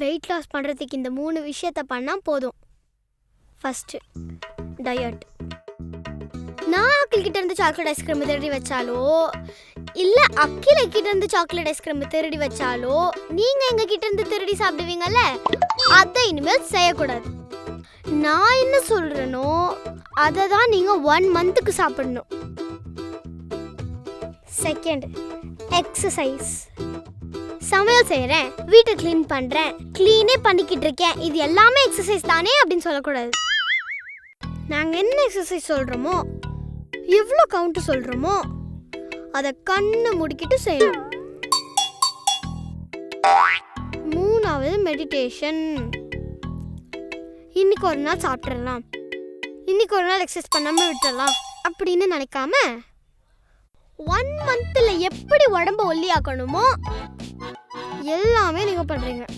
Weight loss பண்ணுறதுக்கு இந்த 3 விஷயத்த பண்ணால் போதும். First diet. நான் அக்கில்கிட்ட இருந்து சாக்லேட் ஐஸ்கிரீம் திருடி வச்சாலோ இல்லை அக்கில இருந்து சாக்லேட் ஐஸ்கிரீம் திருடி வச்சாலோ நீங்கள் எங்ககிட்ட இருந்து திருடி சாப்பிடுவீங்கல்ல, அதை இனிமேல் செய்யக்கூடாது. நான் என்ன சொல்கிறேனோ அதை தான் நீங்கள் 1 மந்த்துக்கு சாப்பிடணும். Second, exercise. சமையல் செய்கிறேன், வீட்டை க்ளீன் பண்ணுறேன், க்ளீனே பண்ணிக்கிட்டு இருக்கேன், இது எல்லாமே எக்ஸசைஸ் தானே அப்படின்னு சொல்லக்கூடாது. நாங்கள் என்ன எக்ஸசைஸ் சொல்கிறோமோ, எவ்வளோ கவுண்ட்டு சொல்கிறோமோ அதை கண்ணை முடிக்கிட்டு செய்யணும். 3வது மெடிடேஷன். இன்னைக்கு ஒரு நாள் சாப்பிட்றலாம், இன்னைக்கு ஒரு நாள் எக்ஸசைஸ் பண்ணாமல் விட்டுறலாம் அப்படின்னு நினைக்காம 1 மந்த்தில் எப்படி உடம்ப ஒல்லியாக்கணுமோ எல்லாமே நீங்கள் பண்ணுறீங்க.